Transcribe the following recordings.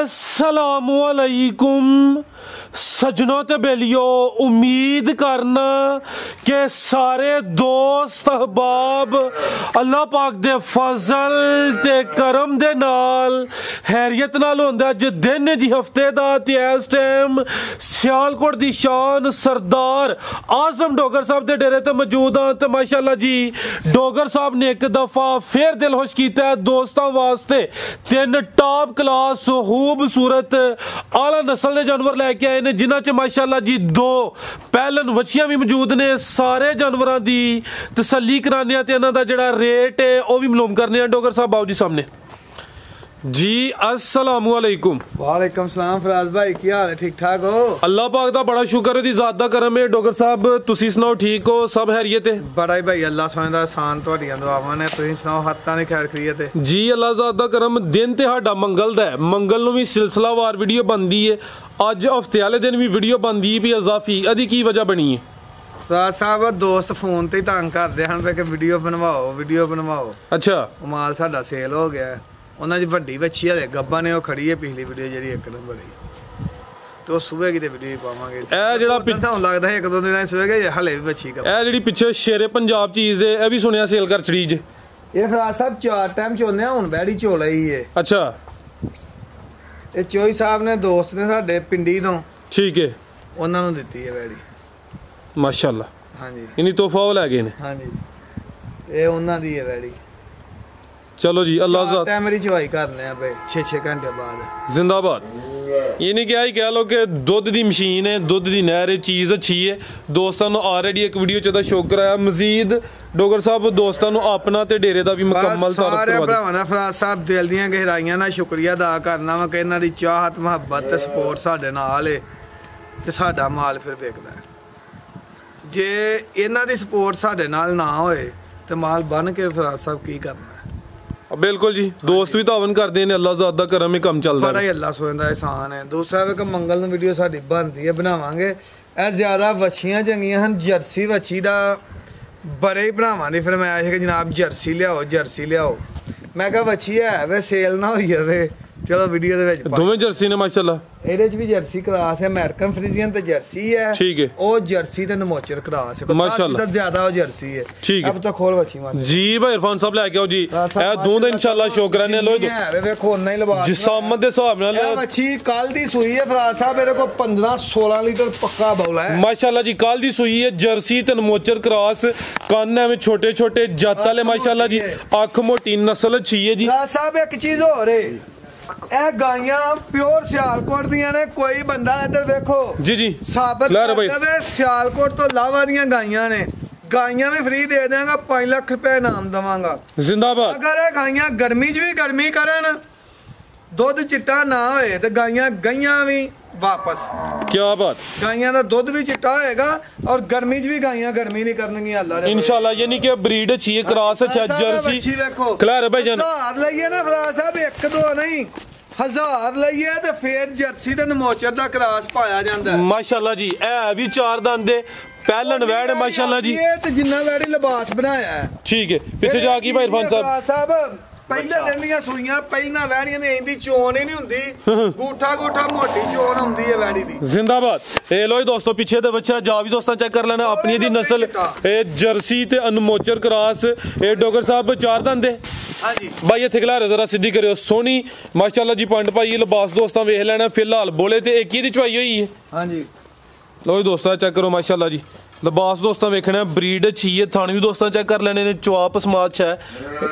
अस्सलामुअलैकुम सजनों ते बेलियो, उम्मीद करना कि सारे दोस्त अहबाब अल्लाह पाक दे फजल ते करम दे नाल हैरियत नाल होंदा। अज दिन जी हफ्ते दा ते इस टाइम सियालकोट दी शान सरदार आजम डोगर साहब दे डेरे ते मौजूद हां। ते माशाअल्लाह जी डोगर साहब ने एक दफा फिर दिल खुश कीता है दोस्तां वास्ते। तीन टॉप क्लास खूबसूरत आला नस्ल के जानवर लैके आए ने, जिन्हां च माशाअल्लाह जी दो पैलन वछियां भी मौजूद ने। सारे जानवरां दी तसल्ली कराने ते इन्हां दा जिहड़ा रेट है वह भी मालूम करने। डोगर साहब बाबू जी सामने जी। अस्सलामुअलैकुम। वालेकुम सलाम फराज भाई, की हाल है? ठीक ठाक हो? अल्लाह पाक दा बड़ा शुक्र है, दी ज़ात दा करम है। डोगर साहब तुसी सुनाओ, ठीक हो? सब हैरियत है? बड़ा ही भाई अल्लाह सोने दा एहसान, तुहाडियां दुआवां ने। तुसीं सुनाओ, हत्तां दी खैर खैरियत है जी? अल्लाह ज़ात दा करम। दिन ते साडा मंगल दा है, मंगल नूं भी सिलसिलावार वीडियो बनदी है। अज हफ्ते वाले दिन भी वीडियो बनदी है भी इजाफी। अदी की वजह बनी है? फराज साहब दोस्त फोन ते तंग करदे हन कि वीडियो बनवाओ वीडियो बनवाओ। अच्छा, माल साडा सेल हो गया। ਉਹਨਾਂ ਦੀ ਵੱਡੀ ਵੱਛੀ ਹਲੇ ਗੱਬਾਂ ਨੇ, ਉਹ ਖੜੀ ਹੈ। ਪਿਛਲੀ ਵੀਡੀਓ ਜਿਹੜੀ ਇੱਕ ਨੰਬਰ ਹੈ ਤੇ ਉਹ ਸੂਵੇਗੀ ਤੇ ਵੀਡੀਓ ਪਾਵਾਂਗੇ। ਇਹ ਜਿਹੜਾ ਤੁਹਾਨੂੰ ਲੱਗਦਾ ਹੈ ਇੱਕ ਦੋ ਦਿਨਾਂ ਸੂਵੇਗਾ, ਹਲੇ ਵੀ ਵੱਛੀ ਗੱਬ। ਇਹ ਜਿਹੜੀ ਪਿੱਛੇ ਸ਼ੇਰੇ ਪੰਜਾਬ ਚੀਜ਼ ਦੇ ਇਹ ਵੀ ਸੁਣਿਆ ਸੇਲ ਕਰ ਚੜੀ ਜੇ। ਇਹ ਫਰਾਜ ਸਾਹਿਬ 4 ਟਾਈਮ ਚੋਨੇ ਆ, ਹੁਣ ਬੈੜੀ ਝੋਲਾ ਹੀ ਹੈ। ਅੱਛਾ, ਇਹ ਚੋਈ ਸਾਹਿਬ ਨੇ ਦੋਸਤ ਨੇ ਸਾਡੇ ਪਿੰਡੀ ਤੋਂ, ਠੀਕ ਹੈ, ਉਹਨਾਂ ਨੂੰ ਦਿੱਤੀ ਹੈ ਬੈੜੀ। ਮਾਸ਼ਾਅੱਲਾ। ਹਾਂਜੀ, ਇਨੀ ਤੋਹਫਾ ਉਹ ਲੈ ਗਏ ਨੇ। ਹਾਂਜੀ, ਇਹ ਉਹਨਾਂ ਦੀ ਹੈ ਬੈੜੀ। चलो जी, अल्लाह ज़ात टाइमरी चवाई करने हैं भाई 6-6 घंटे बाद। जिंदाबाद। ये नहीं क्या ही कह लो कि दुध दी मशीन है, दुध दी नहर है, चीज़ अच्छी है। दोस्तों ने ऑलरेडी एक वीडियो च शौक कराया। मजीद डोगर साहब दोस्तों ने अपना ते डेरे दा भी मुकम्मल सारे भरावां दा फराज साहब दिल दीयां गहराइयां नाल शुक्रिया अदा करना वा कि इन्हां दी चाहत मुहब्बत ते सपोर्ट साडे नाल है ते साडा माल फिर विकदा है। जे इन्हां दी सपोर्ट साडे नाल ना होए ते माल बन के फराज साहब की करना। बिल्कुल जी, दोस्त भी तावन करते हैं। अल्लाह ज़ात दा करम ही कम चलदा है। बड़ा ही अल्लाह सोने दा एहसान है। दूसरा वे मंगल नूं वीडियो साडी बनदी है, बनावांगे। ए ज्यादा वछियां चंगियां हन। जर्सी वछी दा बड़े ही भरावां दी फरमाइश है कि जनाब जर्सी लियाओ, जर्सी लियाओ। मैं कहा वछी है वे सेल ना होई जावे, चलो वीडियो दे विच दोवें जर्सी ने माशाअल्लाह। ਇਹਦੇ ਚ ਵੀ ਜਰਸੀ ਕਲਾਸ ਹੈ, ਅਮਰੀਕਨ ਫਰੀਜ਼ੀਅਨ ਤੇ ਜਰਸੀ ਹੈ। ठीक है, ਉਹ ਜਰਸੀ ਤੇ ਨਮੋਚਰ ਕਲਾਸ ਹੈ माशाअल्लाह। ਜ਼ਿਆਦਾ ਉਹ ਜਰਸੀ ਹੈ। ठीक है, अब तो खोल बच्ची मार जी भाई इरफान साहब लेके आओ जी। ए दूध इंशाल्लाह शौक रहने लो है। ਵੇਖੋ ਉਹਨਾਂ ਹੀ ਲਵਾ जिसामत दे हिसाब नाल ਇਹ ਬੱਚੀ ਕੱਲ ਦੀ ਸੂਈ ਹੈ ਫਰਾਜ ਸਾਹਿਬ। ਇਹਦੇ ਕੋਲ 15-16 ਲੀਟਰ ਪੱਕਾ ਬੌਲਾ ਹੈ माशाअल्लाह जी। कल दी सुई है, जर्सी ते नमोचर क्रॉस, कान एवें छोटे छोटे जत वाले माशाअल्लाह जी। अख मोटी नस्ल अच्छी है जी। फराज साहब एक चीज और है, ਇਹ ਗਾਈਆਂ ਪਿਓਰ ਸਿਆਲਕੋਟ ਦੀਆਂ ਨੇ। ਕੋਈ ਬੰਦਾ ਇੱਧਰ ਵੇਖੋ जी जी ਸਾਬਤ ਕਰਦਾ ਸਿਆਲਕੋਟ ਤੋਂ ਲਾਵਾ ਦੀਆਂ ਗਾਈਆਂ ਨੇ। ਗਾਈਆਂ ਵੀ ਫ੍ਰੀ ਦੇ ਦਿਆਂਗਾ, 5 ਲੱਖ ਰੁਪਏ ਇਨਾਮ ਦਵਾਂਗਾ। जिंदाबाद। ਅਗਰ ਇਹ ਗਾਈਆਂ ਗਰਮੀ 'ਚ ਵੀ ਗਰਮੀ ਕਰਨ, ਦੁੱਧ ਚਿੱਟਾ ਨਾ ਹੋਏ ਤੇ ਗਾਈਆਂ ਗਈਆਂ ਵੀ वापस। क्या बात। गाइयां दा दुध भी चिट्टा होएगा और गर्मी च भी गाइयां गर्मी नहीं करनगियां अल्लाह दे इंशाल्लाह। यानी कि ब्रीड अच्छी है, क्रॉस अच्छा, जर्सी खिलार भाई जान। 1000 लईए ना फराज साहब, 1-2 नहीं 1000 लईए ते फिर जर्सी ते नमोचर दा क्रॉस पाया जांदा है माशाल्लाह जी। ए भी 4 दंद दे पहलन वैड़ माशाल्लाह जी। ये ते जिन्ना वैड़ी लिबास बनाया है। ठीक है, पीछे जाके भाई इरफान साहब ਪਹਿਲੇ ਦਿਨ ਦੀਆਂ ਸੂਈਆਂ ਪਹਿਲਾਂ ਵੈੜੀਆਂ ਨੇ ਇੰਦੀ ਚੋਣ ਹੀ ਨਹੀਂ ਹੁੰਦੀ। ਗੂਠਾ ਗੂਠਾ ਮੋਟੀ ਚੋਣ ਹੁੰਦੀ ਹੈ ਵੈੜੀ ਦੀ। जिंदाबाद। ए लो दोस्तों पीछे ते बच्चा जा भी दोस्तों चेक कर लेना अपनी दी नस्ल। ए जर्सी ते अनमोचर क्रॉस। ए डोगर साहब 4 दंद दे। हां जी भाई इत्थे खिलारे जरा सीधी करियो। सोनी माशाल्लाह जी पंड भाई लिबास दोस्तों वेख लेना। फिलहाल बोले ते एक ही दी चवाई होई है। हां जी लो दोस्तों चेक करो माशाल्लाह जी। लिबास दोस्तों वेखना, ब्रीड अच्छी है, थाने भी दोस्तों चेक कर लेने ने। चवाप समाज है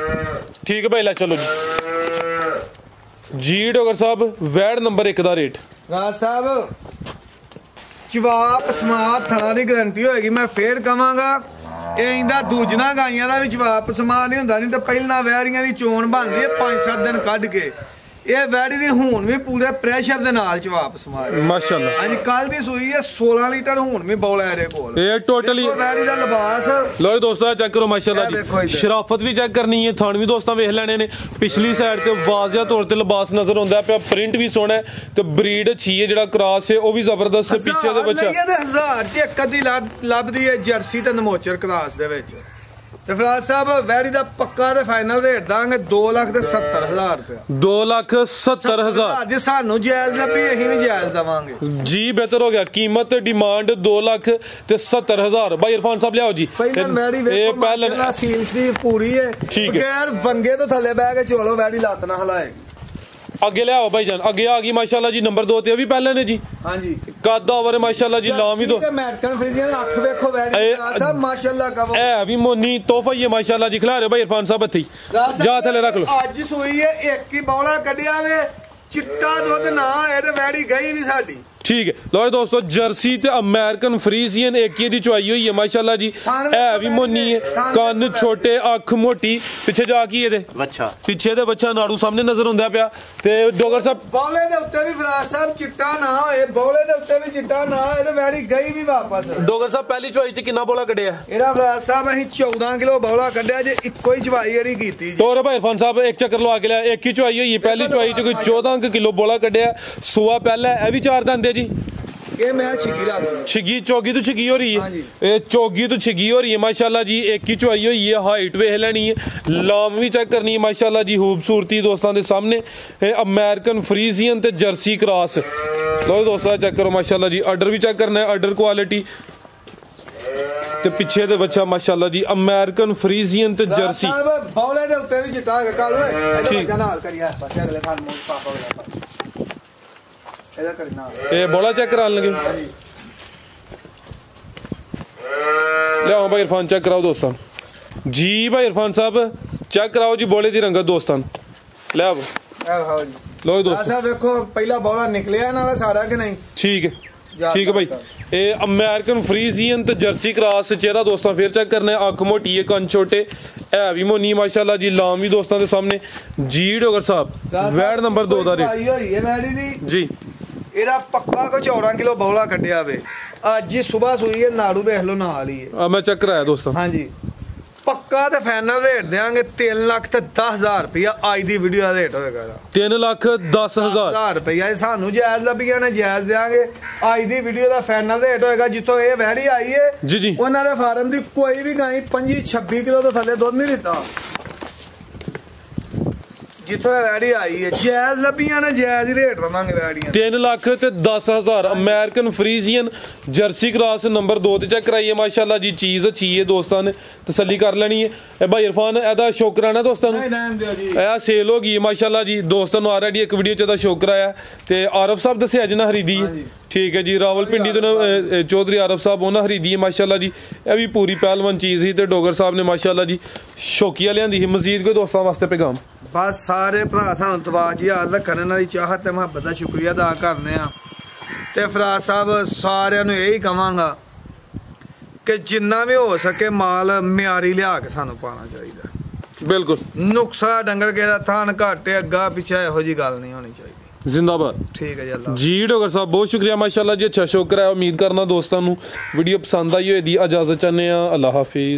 ठीक है भाई। ला चलो जी जी डोगर साहब वैड नंबर 1 दा रेट। राज साहब जवाब समात थाना दी गारंटी होएगी। मैं फिर कहांगा ਇਹ ਇੰਦਾ ਦੂਜੀਆਂ ਗਾਈਆਂ ਦਾ ਵੀ ਜਵਾਬ ਸਮਾਨ ਨਹੀਂ ਹੁੰਦਾ। ਨਹੀਂ ਤਾਂ ਪਹਿਲਾਂ ਵੈੜੀਆਂ ਦੀ ਚੋਣ ਬਣਦੀ ਹੈ 5-7 ਦਿਨ ਕੱਢ ਕੇ। ਇਹ ਵੈੜੀ ਦੀ ਹੁਣ ਵੀ ਪੂਰੇ ਪ੍ਰੈਸ਼ਰ ਦੇ ਨਾਲ ਜਵਾਬ ਸਮਾਰ ਮਾਸ਼ਾਅੱਲਾ। ਹਾਂਜੀ ਕੱਲ ਦੀ ਸੂਈ ਹੈ 16 ਲੀਟਰ ਹੁਣ ਵੀ ਬੌਲਾ ਇਹਦੇ ਕੋਲ। ਇਹ ਟੋਟਲੀ ਵੈੜੀ ਦਾ ਲਿਬਾਸ ਲੋ ਦੋਸਤੋ ਚੈੱਕ ਕਰੋ ਮਾਸ਼ਾਅੱਲਾ ਜੀ। ਸ਼ਰਾਫਤ ਵੀ ਚੈੱਕ ਕਰਨੀ ਹੈ, ਥਣ ਵੀ ਦੋਸਤਾਂ ਵੇਖ ਲੈਣੇ ਨੇ। ਪਿਛਲੀ ਸਾਈਡ ਤੇ ਵਾਜ਼ਿਆ ਤੌਰ ਤੇ ਲਿਬਾਸ ਨਜ਼ਰ ਆਉਂਦਾ ਪਿਆ। ਪ੍ਰਿੰਟ ਵੀ ਸੋਹਣਾ ਤੇ ਬਰੀਡ ਅੱਛੀ ਹੈ। ਜਿਹੜਾ ਕ੍ਰਾਸ ਹੈ ਉਹ ਵੀ ਜ਼ਬਰਦਸਤ। ਪਿੱਛੇ ਦੇ ਬੱਚਾ 1000 ਚ ਇੱਕ ਅੱਧੀ ਲੱਭਦੀ ਹੈ ਜਰਸੀ ਤੇ ਨਮੋਚਰ ਕ੍ਰਾਸ ਦੇ ਵਿੱਚ। ਤੇ ਫਰਾਜ ਸਾਹਿਬ ਵੈਰੀ ਦਾ ਪੱਕਾ ਤੇ ਫਾਈਨਲ ਰੇਟ ਦਾਂਗੇ 2,70,000 ਰੁਪਇਆ 2,70,000 ਜੇ ਸਾਨੂੰ ਜਾਇਜ਼ ਲੱਭੀ ਅਸੀਂ ਵੀ ਜਾਇਜ਼ ਦਵਾਂਗੇ ਜੀ। ਬਿਹਤਰ ਹੋ ਗਿਆ। ਕੀਮਤ ਡਿਮਾਂਡ 2,70,000। ਭਾਈ ਇਰਫਾਨ ਸਾਹਿਬ ਲਿਆਓ ਜੀ। ਪਹਿਲਾਂ ਵੈਰੀ ਇਹ ਪਹਿਲਾਂ ਵੇਖੋ ਸੀਲ ਸ਼ਰੀਫ ਪੂਰੀ ਹੈ ਬਗੈਰ ਵੰਗੇ ਤੋਂ ਥੱਲੇ ਬਹਿ ਕੇ ਚੋਲੋ ਵੈਰੀ ਲੱਤ ਨਾ ਹਲਾਏਗੀ। ਅੱਗੇ ਲਿਆਓ ਭਾਈ ਜਾਨ। ਅੱਗੇ ਆ ਗਈ ਮਾਸ਼ਾਅੱਲਾ ਜੀ ਨੰਬਰ 2 ਤੇ ਉਹ ਵੀ ਪਹਿਲਾਂ ਨੇ ਜੀ। ਹਾਂਜੀ ਕੱਦ ਓਵਰ ਮਾਸ਼ਾਅੱਲਾ ਜੀ ਲਾਮ ਵੀ ਦੋ ਤੇ ਅਮਰੀਕਨ ਫਰੀਜ਼ੀਅਨ ਅੱਖ ਵੇਖੋ ਵੈਰੀ ਸਾਹਿਬ ਮਾਸ਼ਾਅੱਲਾ ਕਹੋ ਇਹ ਵੀ ਮੋਨੀ ਤੋਹਫਾ ਹੀ ਹੈ ਮਾਸ਼ਾਅੱਲਾ ਜੀ। ਖਿਲਾ ਰਹੇ ਭਾਈ ਇਰਫਾਨ ਸਾਹਿਬ ਹੱਥੀ ਜਾ ਥੱਲੇ ਰੱਖ ਲਓ। ਅੱਜ ਸੂਈ ਹੈ ਇੱਕ ਹੀ ਬੌਲਾ ਕੱਢਿਆ ਵੇ ਚਿੱਟਾ ਦੁੱਧ ਨਾ ਇਹ ਤੇ ਵੈਰੀ ਗਈ ਵੀ ਸਾਡੀ ਠੀਕ ਹੈ। ਲੋ ਜੀ ਜਰਸੀ ਤੇ ਅਮਰੀਕਨ ਫਰੀਜ਼ੀਅਨ ਇੱਕ ਹੀ ਦੀ ਚੁਆਈ ਹੋਈ ਹੈ ਮਾਸ਼ਾਅੱਲਾ ਜੀ। ਇਹ ਵੀ ਮੋਨੀ ਹੈ ਕੰਨ ਛੋਟੇ ਅੱਖ ਮੋਟੀ ਪਿੱਛੇ ਜਾ ਕੀ ਇਹਦੇ ਬੱਚਾ ਪਿੱਛੇ ਦੇ ਬੱਚਾ ਨਾੜੂ ਸਾਹਮਣੇ ਨਜ਼ਰ ਹੁੰਦਾ ਪਿਆ। ਤੇ ਡੋਗਰ ਸਾਹਿਬ ਬੌਲੇ ਦੇ ਉੱਤੇ ਵੀ ਫਰਾਜ਼ ਸਾਹਿਬ ਚਿੱਟਾ ਨਾ ਹੋਏ ਬੌਲੇ ਦੇ ਉੱਤੇ ਵੀ ਚਿੱਟਾ ਨਾ ਹੋਏ ਤੇ ਵੈਰੀ ਗਈ ਵੀ ਵਾਪਸ। ਡੋਗਰ ਸਾਹਿਬ ਪਹਿਲੀ ਚੁਆਈ ਚ ਕਿੰਨਾ ਬੋਲਾ ਕੱਢਿਆ ਇਹਦਾ ਫਰਾਜ਼ ਸਾਹਿਬ ਅਸੀਂ 14 ਕਿਲੋ ਬੌਲਾ ਕੱਢਿਆ ਜੇ ਇੱਕੋ ਹੀ ਚਵਾਈ ਜਿਹੜੀ ਕੀਤੀ ਜੀ। ਤੋਰ ਭਾਈ ਇਰਫਾਨ ਸਾਹਿਬ ਇੱਕ ਚੱਕਰ ਲਵਾ ਕੇ ਲਿਆ ਇੱਕ ਹੀ ਚੁਆਈ ਹੋਈ ਹੈ। ਪਹਿਲੀ ਚੁਆਈ ਚ ਕੋਈ 14 ਕਿਲੋ ਬੋਲਾ ਕੱਢਿਆ। ਸੂਆ ਪਹਿਲਾ ਇਹ ਵੀ 4 ਦੰਦ ਹੈ ਜੀ। ਇਹ ਮੈਂ ਛਿੱਗੀ ਲਾ ਦੂੰ ਛਿੱਗੀ ਚੋਗੀ ਤੋਂ ਛਿੱਗੀ ਹੋ ਰਹੀ ਹੈ। ਇਹ ਚੋਗੀ ਤੋਂ ਛਿੱਗੀ ਹੋ ਰਹੀ ਹੈ ਮਾਸ਼ਾਅੱਲਾ ਜੀ। ਇੱਕ ਹੀ ਚੁਆਈ ਹੋਈ ਹੈ। ਹਾਈਟ ਵੇਖ ਲੈਣੀ ਹੈ ਲਾਮ ਵੀ ਚੈੱਕ ਕਰਨੀ ਹੈ ਮਾਸ਼ਾਅੱਲਾ ਜੀ। ਖੂਬਸੂਰਤੀ ਦੋਸਤਾਂ ਦੇ ਸਾਹਮਣੇ ਇਹ ਅਮਰੀਕਨ ਫਰੀਜ਼ੀਅਨ ਤੇ ਜਰਸੀ ਕ੍ਰਾਸ। ਲੋ ਦੋਸਤਾਂ ਚੈੱਕ ਕਰੋ ਮਾਸ਼ਾਅੱਲਾ ਜੀ। ਆਰਡਰ ਵੀ ਚੈੱਕ ਕਰਨਾ ਹੈ ਆਰਡਰ ਕੁਆਲਿਟੀ ਤੇ ਪਿੱਛੇ ਦੇ ਬੱਚਾ ਮਾਸ਼ਾਅੱਲਾ ਜੀ ਅਮਰੀਕਨ ਫਰੀਜ਼ੀਅਨ ਤੇ ਜਰਸੀ। ਬੌਲੇ ਦੇ ਉੱਤੇ ਵੀ ਚਿੱਟਾ ਹੈਗਾ ਕਾਲੂ ਇਹ ਬੱਚਾ ਨਾਲ ਕਰੀਆ ਪਾਸੇ ਅਗਲੇ ਖਾਨ ਮੋਂ ਪਾਪਾ ਵਾਲਾ ਇਹਦਾ ਕਰਨਾ ਇਹ ਬੋਲਾ ਚੈੱਕ ਕਰਾਉਣ ਲੱਗੇ। ਲਿਆਓ ਭਾਈ ਇਰਫਾਨ ਚੈੱਕ ਕਰਾਓ ਦੋਸਤਾਂ ਜੀ। ਭਾਈ ਇਰਫਾਨ ਸਾਹਿਬ ਚੈੱਕ ਕਰਾਓ ਜੀ ਬੋਲੇ ਦੀ ਰੰਗਤ ਦੋਸਤਾਂ ਲਿਆਓ ਜੀ। ਲੋ ਦੋਸਤਾਂ ਸਾਹਿਬ ਵੇਖੋ ਪਹਿਲਾ ਬੋਲਾ ਨਿਕਲਿਆ ਨਾਲ ਸਾਰਾ ਕਿ ਨਹੀਂ ਠੀਕ ਹੈ ਠੀਕ ਹੈ ਭਾਈ। ਇਹ ਅਮਰੀਕਨ ਫਰੀਜ਼ੀਅਨ ਤੇ ਜਰਸੀ ਕ੍ਰਾਸ ਚਿਹਰਾ ਦੋਸਤਾਂ ਫੇਰ ਚੈੱਕ ਕਰਨਾ ਹੈ। ਅੱਖ ਮੋਟੀ ਹੈ ਕੰਨ ਛੋਟੇ ਇਹ ਵੀ ਮੋਨੀ ਮਾਸ਼ਾਅੱਲਾ ਜੀ। ਲਾਮ ਵੀ ਦੋਸਤਾਂ ਦੇ ਸਾਹਮਣੇ ਜੀ। ਡੋਗਰ ਸਾਹਿਬ ਵੈਡ ਨੰਬਰ 2 ਦਾ ਰੇਟ ਹੋਈ ਹੈ ਵੈਡੀ ਦੀ ਜੀ। ਇਹਦਾ ਪੱਕਾ ਕੋ 14 ਕਿਲੋ ਬੌਲਾ ਕੱਢਿਆ ਵੇ ਅੱਜ ਹੀ ਸਵੇਰ ਸੂਈ ਹੈ ਨਾੜੂ ਵੇਖ ਲਓ ਨਾਲ ਹੀ ਹੈ। ਮੈਂ ਚੈੱਕ ਕਰਾਇਆ ਦੋਸਤਾਂ ਹਾਂਜੀ। ਪੱਕਾ ਤੇ ਫਾਈਨਲ ਰੇਟ ਦੇਾਂਗੇ 3,10,000 ਰੁਪਇਆ ਅੱਜ ਦੀ ਵੀਡੀਓ ਦਾ ਰੇਟ ਹੋਏਗਾ 3,10,000 ਰੁਪਇਆ। ਸਾਨੂੰ ਜਾਇਜ਼ ਲੱਭੀਆਂ ਨੇ ਜਾਇਜ਼ ਦੇਾਂਗੇ ਅੱਜ ਦੀ ਵੀਡੀਓ ਦਾ ਫਾਈਨਲ ਰੇਟ ਹੋਏਗਾ। ਜਿੱਥੋਂ ਇਹ ਵੈੜੀ ਆਈ ਹੈ ਜੀ ਜੀ ਉਹਨਾਂ ਦੇ ਫਾਰਮ ਦੀ ਕੋਈ ਵੀ ਗਾਈ 25-26 ਕਿਲੋ ਤੋਂ ਥੱਲੇ ਦੁੱਧ ਨਹੀਂ ਦਿੱਤਾ। ਜਿੱਥੋਂ ਇਹ ਵੈੜੀ ਆਈ ਹੈ ਜਾਇਜ਼ ਲੱਭੀਆਂ ਨੇ ਜਾਇਜ਼ ਰੇਟ ਦਵਾਂਗੇ ਵੈੜੀਆਂ 3,10,000 American Friesian jersey cross number 2 ਤੇ ਚੈੱਕ ਕਰਾਈਏ ਮਾਸ਼ਾਅੱਲਾ ਜੀ। ਚੀਜ਼ ਅੱਛੀ ਹੈ ਦੋਸਤਾਂ ਨੇ ਤਸੱਲੀ ਕਰ ਲੈਣੀ ਹੈ। ਇਹ ਭਾਈ ਇਰਫਾਨ ਇਹਦਾ ਸ਼ੌਕ ਕਰਾਣਾ ਦੋਸਤਾਂ ਨੂੰ ਇਹ ਸੇਲ ਹੋ ਗਈ ਮਾਸ਼ਾਅੱਲਾ ਜੀ। ਦੋਸਤਾਂ ਨੂੰ ਆਲਰੇਡੀ ਇੱਕ ਵੀਡੀਓ ਚ ਇਹਦਾ ਸ਼ੌਕ ਕਰਾਇਆ ਤੇ ਆਰਫ ਸਾਹਿਬ ਦੱਸਿਆ ਅੱਜ ਨਾ ਖਰੀਦੀ ਹੈ ਠੀਕ ਹੈ ਜੀ। ਰਾਵਲਪਿੰਡੀ ਤੋਂ ਚੌਧਰੀ ਆਰਫ ਸਾਹਿਬ ਉਹਨਾਂ ਖਰੀਦੀ ਹੈ ਮਾਸ਼ਾਅੱਲਾ ਜੀ। ਇਹ ਵੀ ਪੂਰੀ ਪਹਿਲਵਾਨ ਚੀਜ਼ ਸੀ ਤੇ ਡੋਗਰ ਸਾਹਿਬ ਨੇ ਮਾਸ਼ਾਅੱਲਾ ਜੀ ਸ਼ੌਕੀਆ ਲਿਆਂਦੀ ਸੀ। ਮਜ਼ੀਦ ਕੋਈ ਦੋਸਤਾਂ ਵਾਸਤੇ ਪੈਗਾਮ ਬਸ ਸਾਰੇ ਭਰਾ ਸਾਨੂੰ ਤਵਾਜ ਯਾਦ ਰੱਖਣ ਵਾਲੀ ਚਾਹਤ ਤੇ ਮੁਹੱਬਤ ਦਾ ਸ਼ੁਕਰੀਆ ਅਦਾ ਕਰਨੇ ਆ ਤੇ ਫਰਾਜ਼ ਸਾਹਿਬ ਸਾਰਿਆਂ ਨੂੰ ਇਹੀ ਕਵਾਂਗਾ ਕਿ ਜਿੰਨਾ ਵੀ ਹੋ ਸਕੇ ਮਾਲ ਮਿਆਰੀ ਲਿਆ ਕੇ ਸਾਨੂੰ ਪਾਣਾ ਚਾਹੀਦਾ। ਬਿਲਕੁਲ ਨੁਕਸਾ ਡੰਗਰ ਕਿਸੇ ਦਾ ਥਾਨ ਘਾਟੇ ਅੱਗਾ ਪਿੱਛੇ ਇਹੋ ਜੀ ਗੱਲ ਨਹੀਂ ਹੋਣੀ ਚਾਹੀਦੀ। ਜ਼ਿੰਦਾਬਾਦ ਠੀਕ ਹੈ ਜੀ ਅੱਲਾ ਜੀ। ਡੋਗਰ ਸਾਹਿਬ ਬਹੁਤ ਸ਼ੁਕਰੀਆ ਮਾਸ਼ਾਅੱਲਾ ਜੀ। ਅੱਛਾ ਸ਼ੁਕਰ ਹੈ। ਉਮੀਦ ਕਰਨਾ ਦੋਸਤਾਂ ਨੂੰ ਵੀਡੀਓ ਪਸੰਦ ਆਈ ਹੋਏਗੀ। ਇਜਾਜ਼ਤ ਚਾਹੁੰਦੇ ਆ। ਅੱਲਾ ਹਾਫਿਜ਼।